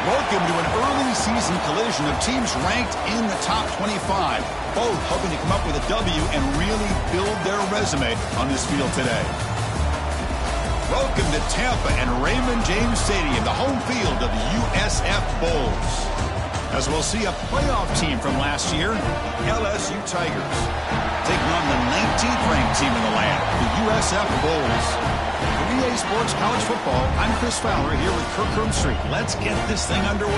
Welcome to an early season collision of teams ranked in the top 25, both hoping to come up with a W and really build their resume on this field today. Welcome to Tampa and Raymond James Stadium, the home field of the USF Bulls. As we'll see a playoff team from last year, LSU Tigers, taking on the 19th ranked team in the land, the USF Bulls. For EA Sports College Football, I'm Chris Fowler here with Kirk Street. Let's get this thing underway.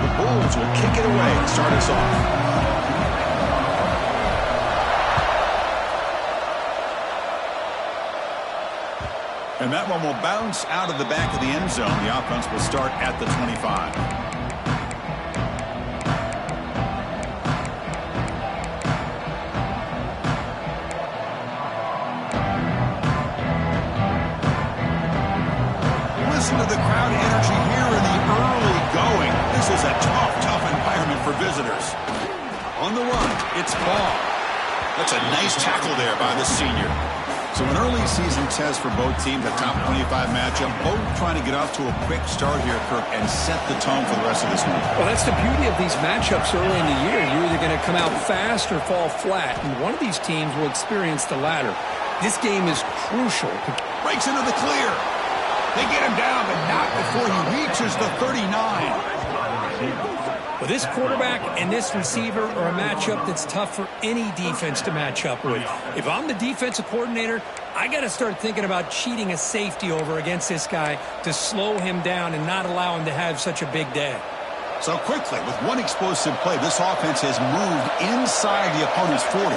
The Bulls will kick it away to start us off. And that one will bounce out of the back of the end zone. The offense will start at the 25. Listen to the crowd energy here in the early going. This is a tough environment for visitors. On the run, it's Ball. That's a nice tackle there by the senior. So an early season test for both teams, a top 25 matchup, both trying to get off to a quick start here, Kirk, and set the tone for the rest of this week. Well, that's the beauty of these matchups early in the year. You're either going to come out fast or fall flat, and one of these teams will experience the latter. This game is crucial. Breaks into the clear. They get him down, but not before he reaches the 39. Well, this quarterback and this receiver are a matchup that's tough for any defense to match up with. If I'm the defensive coordinator, I got to start thinking about cheating a safety over against this guy to slow him down and not allow him to have such a big day. So quickly, with one explosive play, this offense has moved inside the opponent's 40.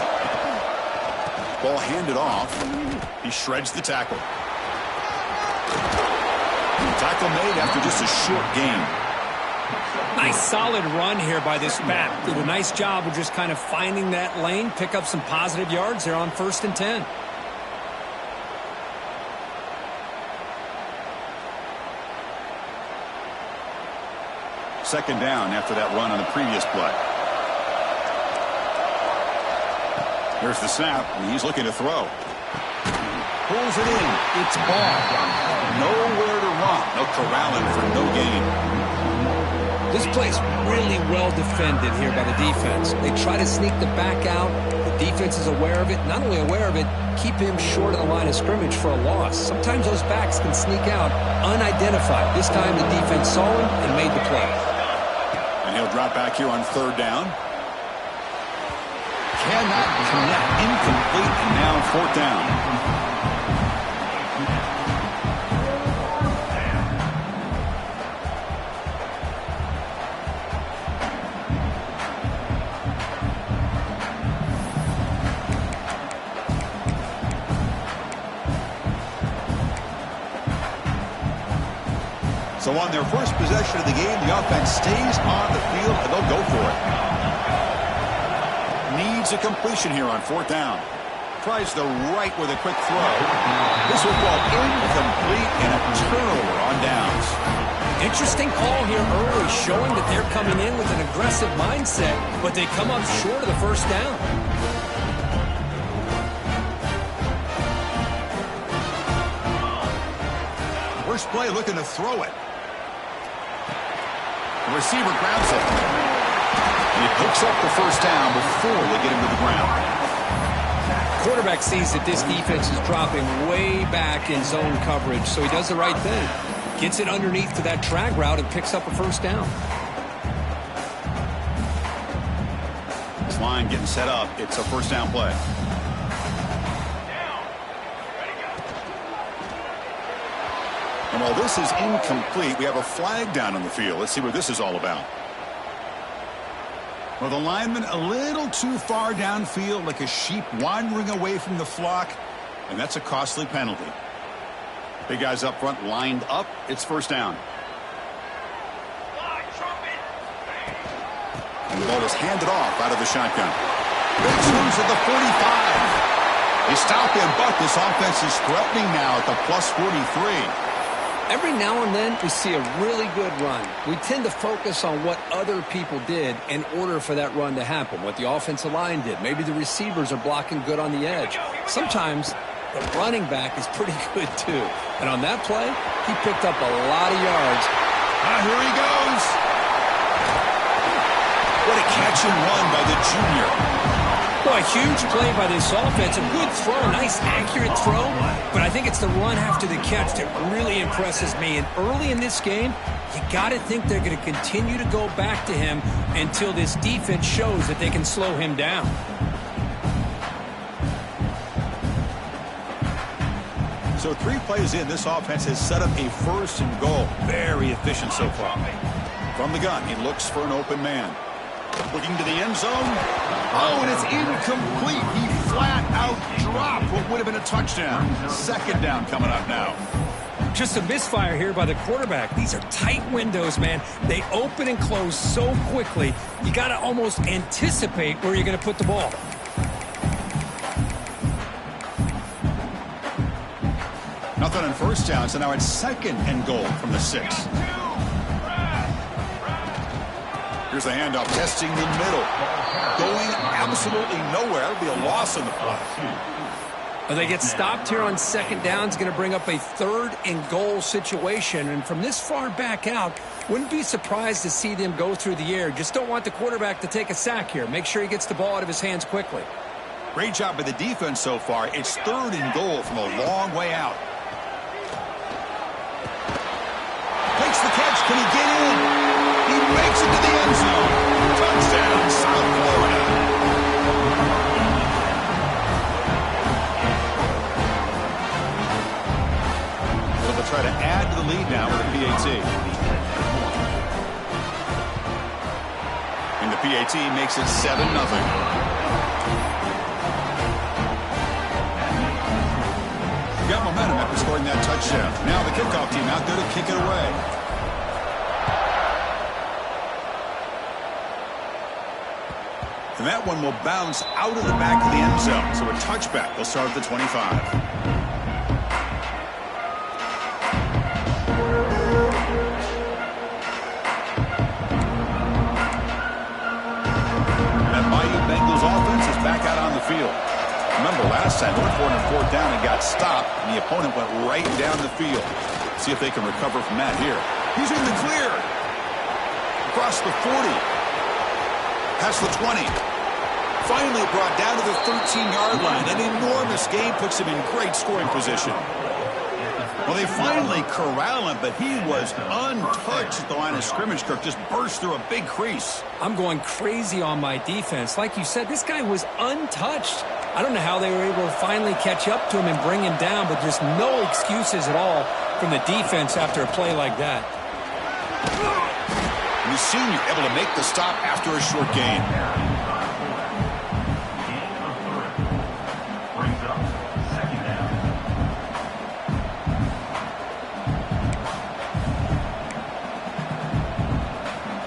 Ball handed off. He shreds the tackle. Tackle made after just a short gain. Nice solid run here by this back. Did a nice job of just kind of finding that lane, pick up some positive yards there on 1st and 10. Second down after that run on the previous play. Here's the snap, and he's looking to throw. Pulls it in. It's Ball. Nowhere to run. No corralling for no gain. This play's really well defended here by the defense. They try to sneak the back out. The defense is aware of it. Not only aware of it, keep him short of the line of scrimmage for a loss. Sometimes those backs can sneak out unidentified. This time the defense saw him and made the play. And he'll drop back here on 3rd down. Cannot connect. Incomplete, and now 4th down. So on their first possession of the game, the offense stays on the field, and they'll go for it. Needs a completion here on 4th down. Tries the right with a quick throw. This will fall incomplete and a turnover on downs. Interesting call here early, showing that they're coming in with an aggressive mindset, but they come up short of the 1st down. First play looking to throw it. The receiver grabs it. And he picks up the 1st down before they get him to the ground. Quarterback sees that this defense is dropping way back in zone coverage, so he does the right thing. Gets it underneath to that drag route and picks up a 1st down. This line getting set up. It's a 1st down play. And while this is incomplete, we have a flag down on the field. Let's see what this is all about. Well, the lineman a little too far downfield, like a sheep wandering away from the flock, and that's a costly penalty. Big guys up front lined up. It's 1st down. And the ball is handed off out of the shotgun. Returns at the 45. They stop him, but this offense is threatening now at the plus 43. Every now and then, we see a really good run. We tend to focus on what other people did in order for that run to happen, what the offensive line did. Maybe the receivers are blocking good on the edge. Sometimes the running back is pretty good, too. And on that play, he picked up a lot of yards. Here he goes. What a catch and run by the junior. Well, a huge play by this offense. A good throw, a nice accurate throw. But I think it's the run after the catch that really impresses me. And early in this game, you got to think they're going to continue to go back to him until this defense shows that they can slow him down. So 3 plays in, this offense has set up a 1st and goal. Very efficient so far. From the gun, he looks for an open man. Looking to the end zone. Oh, and it's incomplete. He flat out dropped what would have been a touchdown. 2nd down coming up now. Just a misfire here by the quarterback. These are tight windows, man. They open and close so quickly. You got to almost anticipate where you're going to put the ball. Nothing on 1st down, so now it's 2nd and goal from the 6. Here's the handoff, testing the middle. Going absolutely nowhere. It'll be a loss in the play. Well, they get stopped here on 2nd down. It's going to bring up a 3rd and goal situation. And from this far back out, wouldn't be surprised to see them go through the air. Just don't want the quarterback to take a sack here. Make sure he gets the ball out of his hands quickly. Great job by the defense so far. It's 3rd and goal from a long way out. Takes the catch. Can he get in? He makes it to the end zone. Touchdown, South Florida. Well, they'll try to add to the lead now with a PAT. And the PAT makes it 7-0. Got momentum after scoring that touchdown. Now the kickoff team out there to kick it away. And that one will bounce out of the back of the end zone. So a touchback. They'll start at the 25. That Mighty Bengals offense is back out on the field. Remember last time they went for it on 4th down and got stopped, and the opponent went right down the field. See if they can recover from that here. He's in the clear. Across the 40. Past the 20. Finally brought down to the 13-yard line. An enormous gain puts him in great scoring position. Well, they finally corral him, but he was untouched at the line of scrimmage. Kirk just burst through a big crease. I'm going crazy on my defense. Like you said, this guy was untouched. I don't know how they were able to finally catch up to him and bring him down, but just no excuses at all from the defense after a play like that. And the senior able to make the stop after a short gain.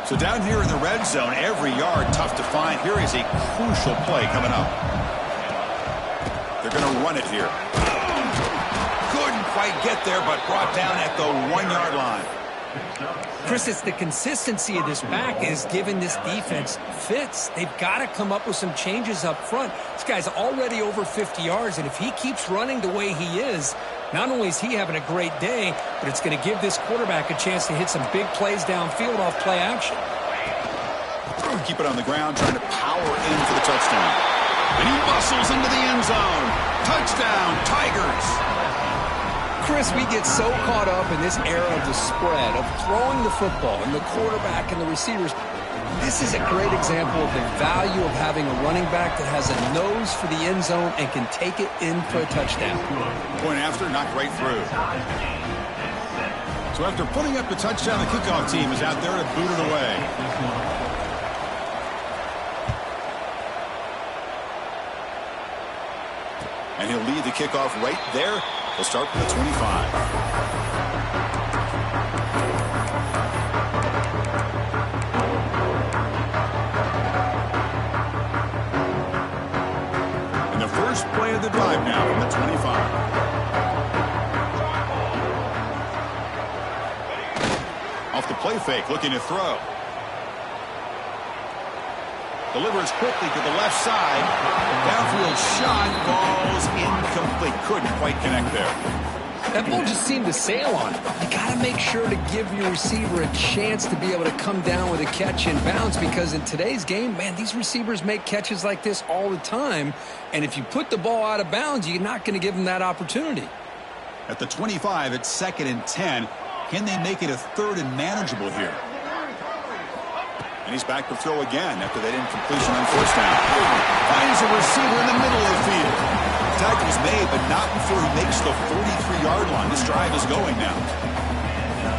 So down here in the red zone, every yard tough to find. Here is a crucial play coming up. They're going to run it here. Couldn't quite get there, but brought down at the 1-yard line. Chris, it's the consistency of this back is giving this defense fits. They've got to come up with some changes up front. This guy's already over 50 yards, and if he keeps running the way he is, not only is he having a great day, but it's going to give this quarterback a chance to hit some big plays downfield off play action. Keep it on the ground, trying to power in for the touchdown. And he bustles into the end zone. Touchdown, Tigers. Chris, we get so caught up in this era of the spread, of throwing the football and the quarterback and the receivers. This is a great example of the value of having a running back that has a nose for the end zone and can take it in for a touchdown. Point after, knocked right through. So after putting up the touchdown, the kickoff team is out there to boot it away. And he'll lead the kickoff right there. He'll start from the 25. the first play of the drive now from the 25. Off the play fake, looking to throw. Delivers quickly to the left side. Downfield shot falls incomplete. Couldn't quite connect there. That ball just seemed to sail on it. You got to make sure to give your receiver a chance to be able to come down with a catch in bounds, because in today's game, man, these receivers make catches like this all the time. And if you put the ball out of bounds, you're not going to give them that opportunity. At the 25, it's 2nd and 10. Can they make it a 3rd and manageable here? And he's back to throw again after that incompletion on 1st down. Finds a receiver in the middle of the field. Tackle is made, but not before he makes the 43-yard line. This drive is going now.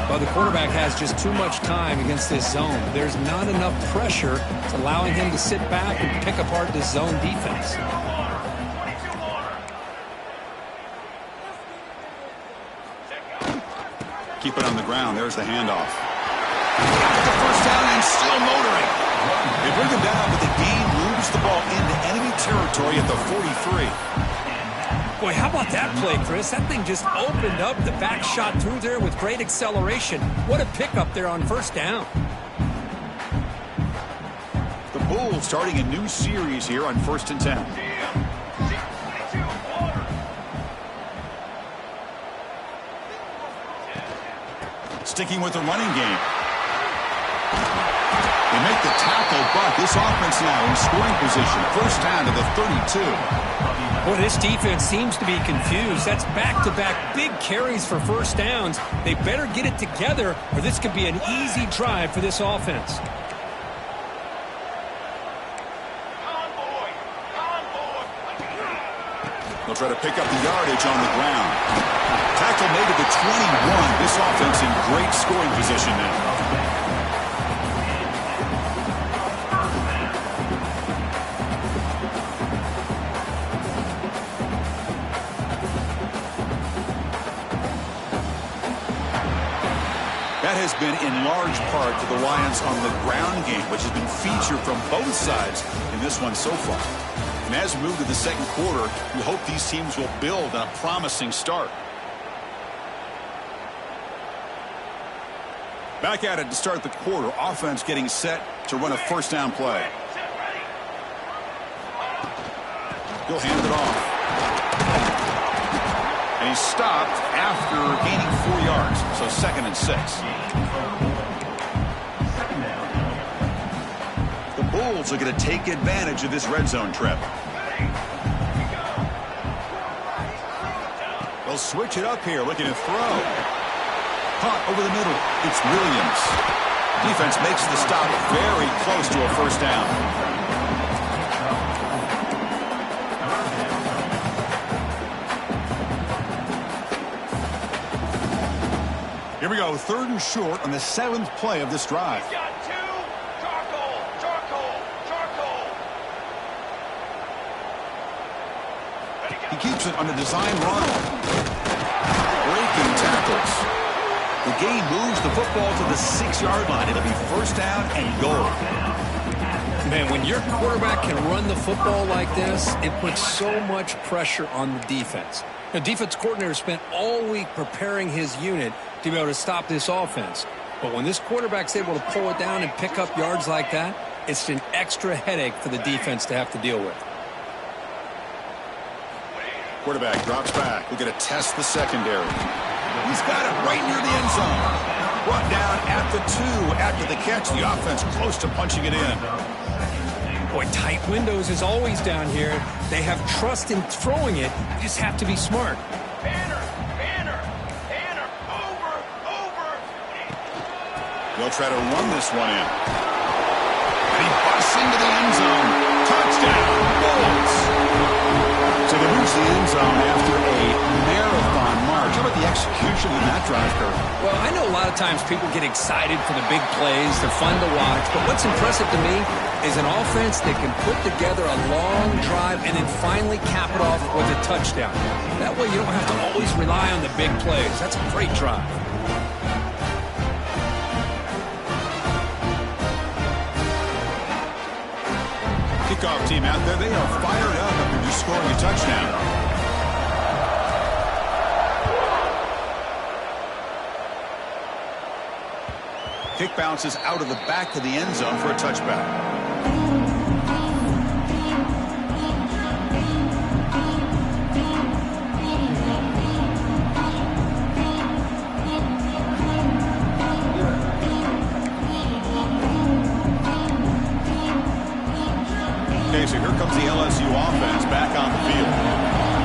Well, the quarterback has just too much time against this zone. There's not enough pressure. It's allowing him to sit back and pick apart this zone defense. Keep it on the ground. There's the handoff. The 1st down and still motoring. They bring him down, but the game moves the ball into enemy territory at the 43. Boy, how about that play, Chris? That thing just opened up. The back shot through there with great acceleration. What a pickup there on 1st down. The Bulls starting a new series here on 1st and 10. Sticking with the running game. They make the tackle, but this offense now in scoring position. 1st down to the 32. Boy, this defense seems to be confused. That's back-to-back big carries for 1st downs. They better get it together, or this could be an easy drive for this offense. They'll try to pick up the yardage on the ground. Tackle made at the 21. This offense in great scoring position now. That has been in large part to the reliance on the ground game, which has been featured from both sides in this one so far. And as we move to the 2nd quarter, we hope these teams will build on a promising start. Back at it to start the quarter. Offense getting set to run a 1st down play. He'll hand it off. And he's stopped after gaining 4 yards. So 2nd and 6. The Bulls are going to take advantage of this red zone trip. They'll switch it up here, looking to throw. Caught over the middle. It's Williams. Defense makes the stop very close to a 1st down. Here we go, 3rd and short on the 7th play of this drive. He keeps it on the design run. Breaking tackles. The game moves the football to the 6-yard line. It'll be 1st down and goal. Man, when your quarterback can run the football like this, it puts so much pressure on the defense. The defense coordinator spent all week preparing his unit to be able to stop this offense. But when this quarterback's able to pull it down and pick up yards like that, it's an extra headache for the defense to have to deal with. Quarterback drops back. We're going to test the secondary. He's got it right near the end zone. Brought down at the 2 after the catch. The offense close to punching it in. Boy, tight windows is always down here. They have trust in throwing it. You just have to be smart. They'll try to run this one in. And he busts into the end zone. Touchdown, Bulls. So they reach the end zone after a marathon march. How about the execution in that drive, Kirk? Well, I know a lot of times people get excited for the big plays. They're fun to watch. But what's impressive to me is an offense that can put together a long drive and then finally cap it off with a touchdown. That way you don't have to always rely on the big plays. That's a great drive. Kickoff team out there, they are fired up after just scoring a kick bounces out of the back of the end zone for a touchback. Okay, so here comes the LSU offense back on the field.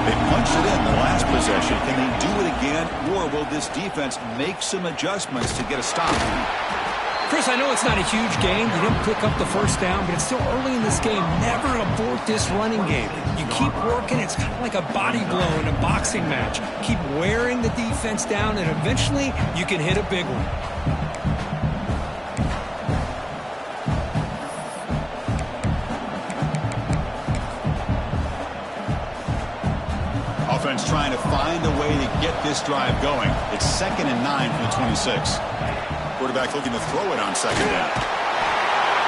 They punched it in the last possession. Can they do it again, or will this defense make some adjustments to get a stop? Chris, I know it's not a huge game. You didn't pick up the first down, but it's still early in this game. Never abort this running game. You keep working. It's kind of like a body blow in a boxing match. Keep wearing the defense down, and eventually you can hit a big one. Offense trying to find a way to get this drive going. It's 2nd and 9 from the 26. Quarterback looking to throw it on 2nd down.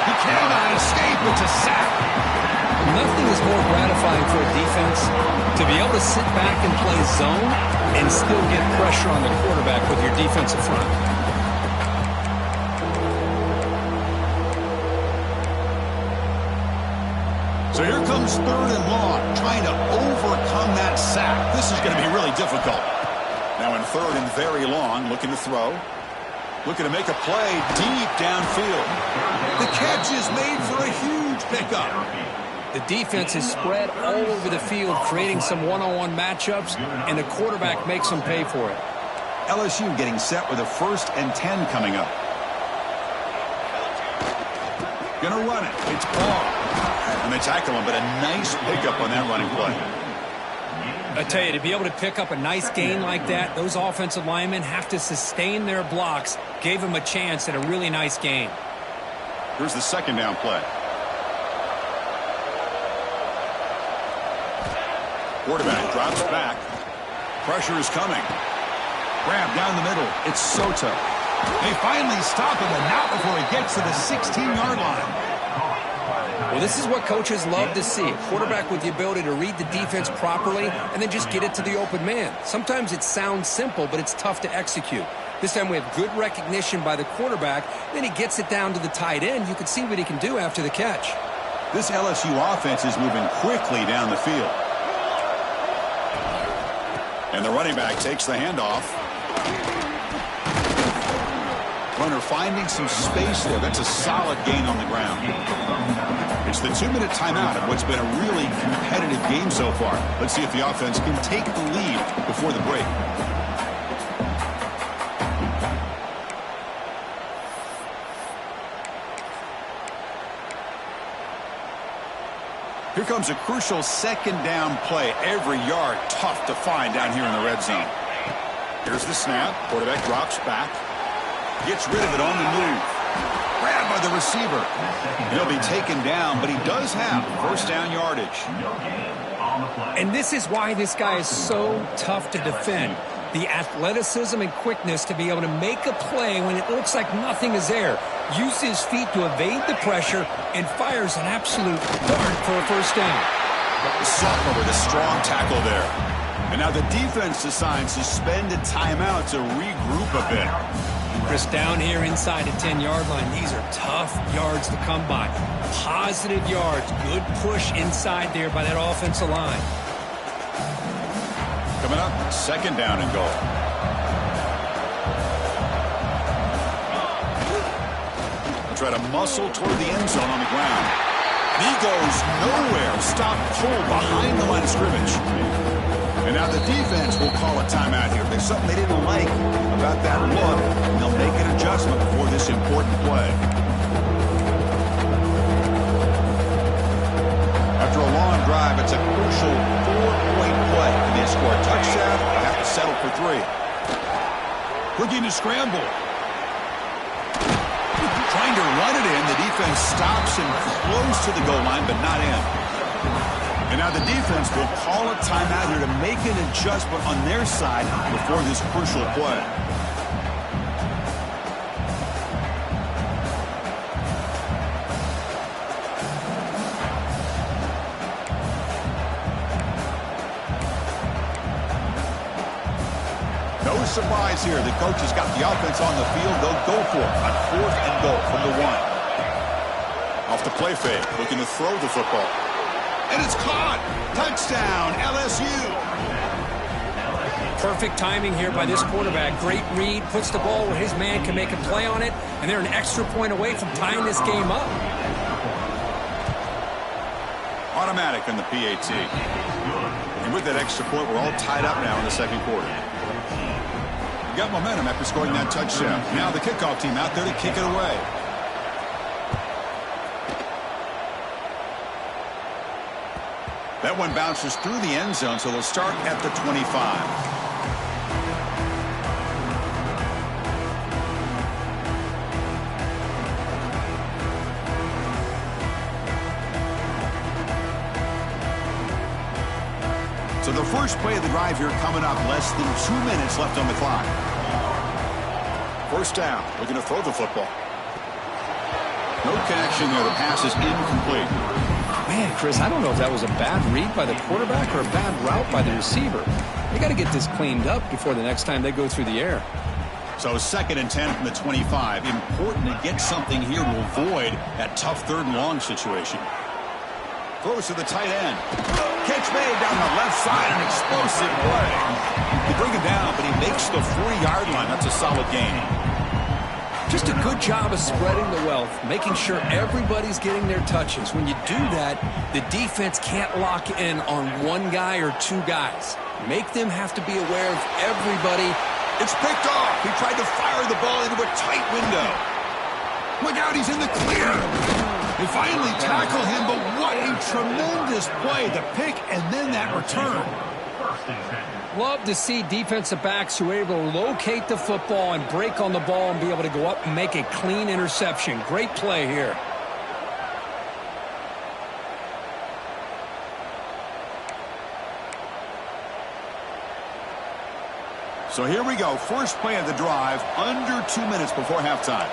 He cannot escape. It's a sack. Nothing is more gratifying for a defense to be able to sit back and play zone and still get pressure on the quarterback with your defensive front. So here comes 3rd and long, trying to overcome that sack. This is going to be really difficult. Now in 3rd and very long, looking to throw. Looking to make a play deep downfield. The catch is made for a huge pickup. The defense is spread all over the field, creating some one-on-one matchups, and the quarterback makes them pay for it. LSU getting set with a 1st and 10 coming up. Gonna run it. It's Paul. And they tackle him, but a nice pickup on that running play. I tell you, to be able to pick up a nice gain like that, those offensive linemen have to sustain their blocks. Gave him a chance at a really nice gain. Here's the 2nd down play. Quarterback drops back. Pressure is coming. Grab down the middle. It's Soto. They finally stop him, and not before he gets to the 16-yard line. Well, this is what coaches love to see. A quarterback with the ability to read the defense properly and then just get it to the open man. Sometimes it sounds simple, but it's tough to execute. This time we have good recognition by the quarterback. Then he gets it down to the tight end. You can see what he can do after the catch. This LSU offense is moving quickly down the field. And the running back takes the handoff. Runner finding some space there. That's a solid gain on the ground. It's the 2-minute timeout of what's been a really competitive game so far. Let's see if the offense can take the lead before the break. Here comes a crucial 2nd down play. Every yard tough to find down here in the red zone. Here's the snap. Quarterback drops back. Gets rid of it on the move. Grabbed by the receiver. He'll be taken down, but he does have 1st down yardage. And this is why this guy is so tough to defend. The athleticism and quickness to be able to make a play when it looks like nothing is there. Uses his feet to evade the pressure and fires an absolute dart for a 1st down. The sophomore with a strong tackle there. And now the defense decides to spend a timeout to regroup a bit. Chris, down here inside the 10-yard line, these are tough yards to come by. Positive yards, good push inside there by that offensive line. Coming up, 2nd down and goal. They'll try to muscle toward the end zone on the ground. And he goes nowhere. Stop cold behind the line of scrimmage. And now the defense will call a timeout here. There's something they didn't like about that look, and they'll make an adjustment before this important play. After a long drive, it's a crucial 4-point play. If they score a touchdown, they have to settle for 3. Looking to scramble. Trying to run it in. The defense stops him close to the goal line, but not in. And now the defense will call a timeout here to make an adjustment on their side before this crucial play. No surprise here. The coach has got the offense on the field. They'll go for it on 4th and goal from the 1. Off the play fake, looking to throw the football. And it's caught. Touchdown, LSU. Perfect timing here by this quarterback. Great read, puts the ball where his man can make a play on it, and they're an extra point away from tying this game up. Automatic in the PAT. And with that extra point, we're all tied up now in the second quarter. We got momentum after scoring that touchdown. Now the kickoff team out there to kick it away. That one bounces through the end zone, so they'll start at the 25. So the first play of the drive here coming up, less than 2 minutes left on the clock. First down, looking to throw the football. No connection there. The pass is incomplete. Man, Chris, I don't know if that was a bad read by the quarterback or a bad route by the receiver. They got to get this cleaned up before the next time they go through the air. So 2nd and 10 from the 25. Important to get something here to avoid that tough 3rd and long situation. Throws to the tight end. Catch made down the left side, an explosive play. They bring him down, but he makes the 40-yard line. That's a solid gain. Just a good job of spreading the wealth, making sure everybody's getting their touches. When you do that, the defense can't lock in on one guy or 2 guys. Make them have to be aware of everybody. It's picked off. He tried to fire the ball into a tight window. Look out, he's in the clear. They finally tackle him, but what a tremendous play. The pick and then that return. Love to see defensive backs who are able to locate the football and break on the ball and be able to go up and make a clean interception. Great play here. So here we go. First play of the drive, under 2 minutes before halftime.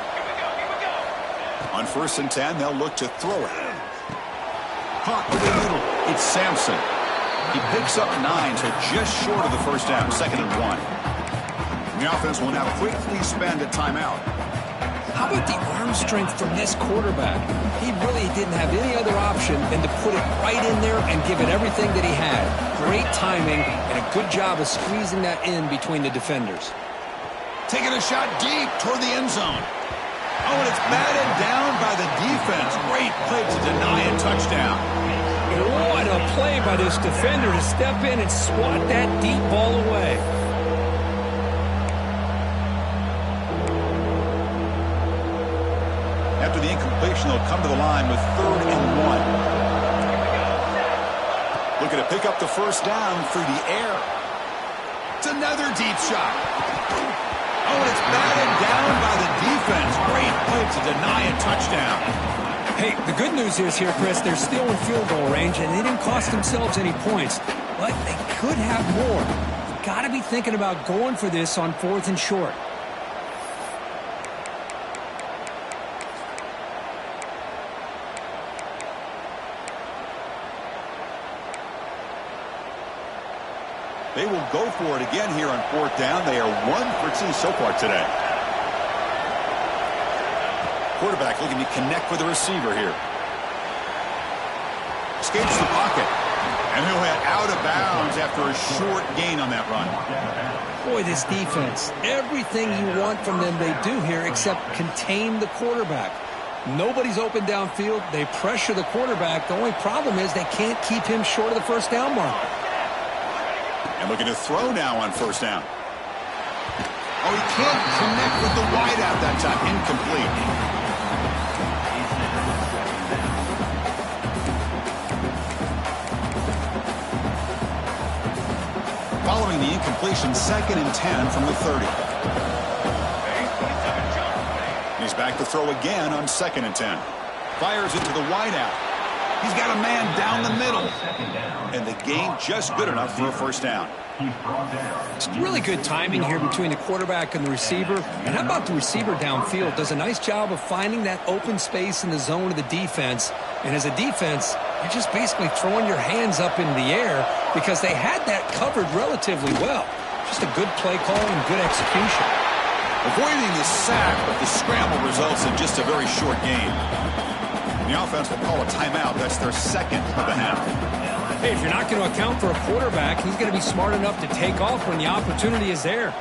On 1st and 10, they'll look to throw it. Caught over the middle. It's Sampson. He picks up 9, so just short of the first down, 2nd and 1. And the offense will now quickly spend a timeout. How about the arm strength from this quarterback? He really didn't have any other option than to put it right in there and give it everything that he had. Great timing and a good job of squeezing that in between the defenders. Taking a shot deep toward the end zone. Oh, and it's batted down by the defense. Great play to deny a touchdown. What a play by this defender to step in and swat that deep ball away. After the incompletion, they'll come to the line with 3rd and 1. Looking to pick up the first down through the air. It's another deep shot. Oh, and it's batted down by the defense. Great play to deny a touchdown. Hey, the good news is here, Chris, they're still in field goal range, and they didn't cost themselves any points, but they could have more. You've got to be thinking about going for this on 4th and short. They will go for it again here on 4th down. They are 1 for 2 so far today. Quarterback looking to connect with the receiver here. Escapes the pocket. And he'll head out of bounds after a short gain on that run. Boy, this defense, everything you want from them they do here except contain the quarterback. Nobody's open downfield. They pressure the quarterback. The only problem is they can't keep him short of the first down mark. And looking to throw now on 1st down. Oh, he can't connect with the wideout that time. Incomplete. Following the incompletion, 2nd and 10 from the 30. He's back to throw again on 2nd and 10. Fires it to the wideout. He's got a man down the middle. And the gain just good enough for a first down. It's really good timing here between the quarterback and the receiver. And how about the receiver downfield? Does a nice job of finding that open space in the zone of the defense. And as a defense, you're just basically throwing your hands up in the air because they had that covered relatively well. Just a good play call and good execution. Avoiding the sack, but the scramble results in just a very short game. The offense will call a timeout. That's their second of the half. Hey, if you're not going to account for a quarterback, he's going to be smart enough to take off when the opportunity is there.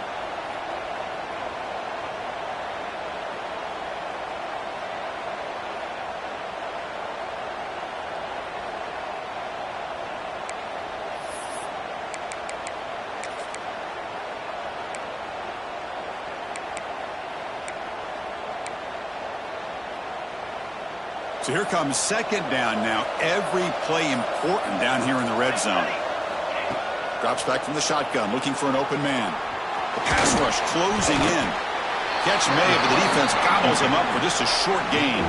So here comes second down now. Every play important down here in the red zone. Drops back from the shotgun, looking for an open man. The pass rush closing in. Catch made, but the defense gobbles him up for just a short gain.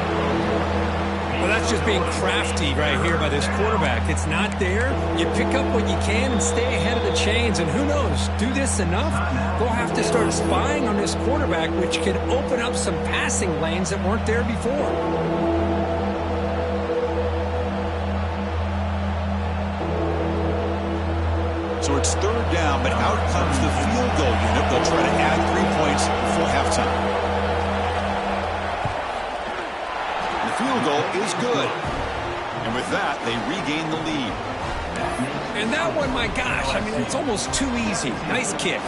Well, that's just being crafty right here by this quarterback. It's not there. You pick up what you can and stay ahead of the chains. And who knows, do this enough, they'll have to start spying on this quarterback, which could open up some passing lanes that weren't there before. So it's third down, but out comes the field goal unit. They'll try to add 3 points before halftime. The field goal is good. And with that, they regain the lead. And that one, my gosh, I mean, it's almost too easy. Nice kick.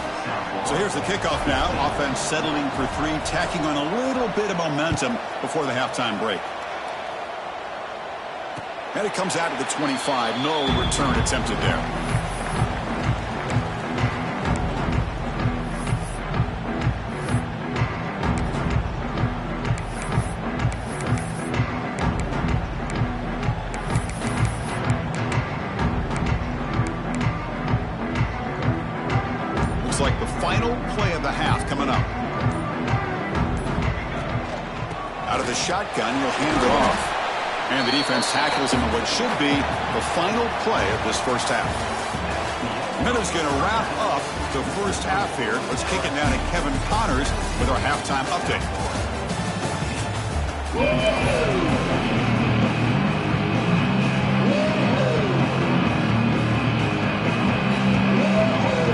So here's the kickoff now. Offense settling for 3, tacking on a little bit of momentum before the halftime break. And it comes out of the 25. No return attempted there. Like the final play of the half coming up. Out of the shotgun, he'll hand it off. And the defense tackles him in what should be the final play of this first half. Miller's going to wrap up the first half here. Let's kick it down to Kevin Connors with our halftime update.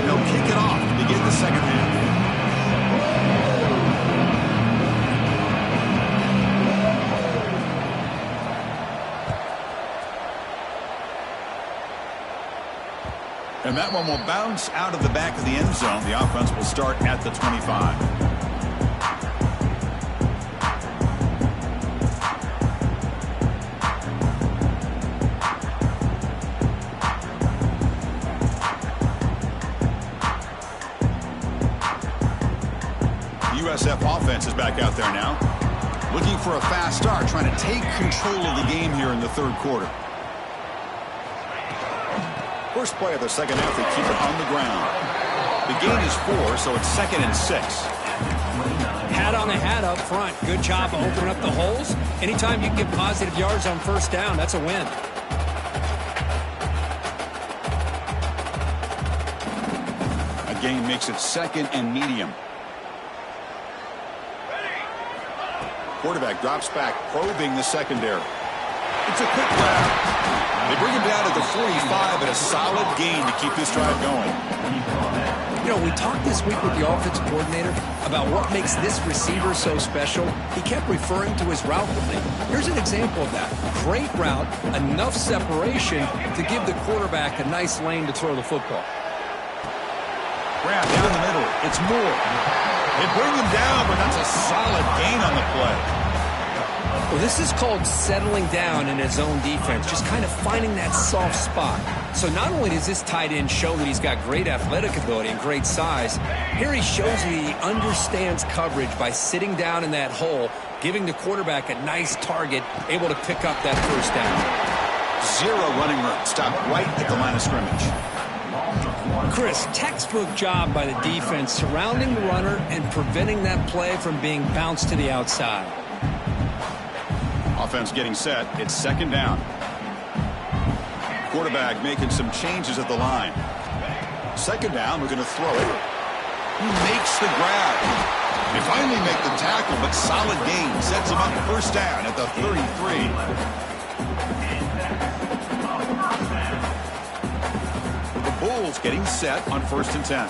They'll kick it off. Begin the second half. And that one will bounce out of the back of the end zone. The offense will start at the 25. USF offense is back out there now. Looking for a fast start, trying to take control of the game here in the third quarter. First play of the second half, they keep it on the ground. The gain is 4, so it's 2nd and 6. Hat on the hat up front. Good job of opening up the holes. Anytime you can get positive yards on first down, that's a win. A gain makes it 2nd and medium. Quarterback drops back, probing the secondary. It's a quick grab. They bring him down at the 45, and a solid gain to keep this drive going. You know, we talked this week with the offensive coordinator about what makes this receiver so special. He kept referring to his route running. Here's an example of that. Great route, enough separation to give the quarterback a nice lane to throw the football. Grab down the middle. It's Moore. They bring him down, but that's a solid gain on the play. Well, this is called settling down in his own defense, just kind of finding that soft spot. So not only does this tight end show that he's got great athletic ability and great size, here he shows that he understands coverage by sitting down in that hole, giving the quarterback a nice target, able to pick up that first down. 0 running room. Stopped right at the line of scrimmage. Chris, textbook job by the defense surrounding the runner and preventing that play from being bounced to the outside. Offense getting set. It's 2nd down. Quarterback making some changes at the line. 2nd down, we're going to throw it. He makes the grab. They finally make the tackle, but solid gain. Sets him up first down at the 33. The Bulls getting set on 1st and 10.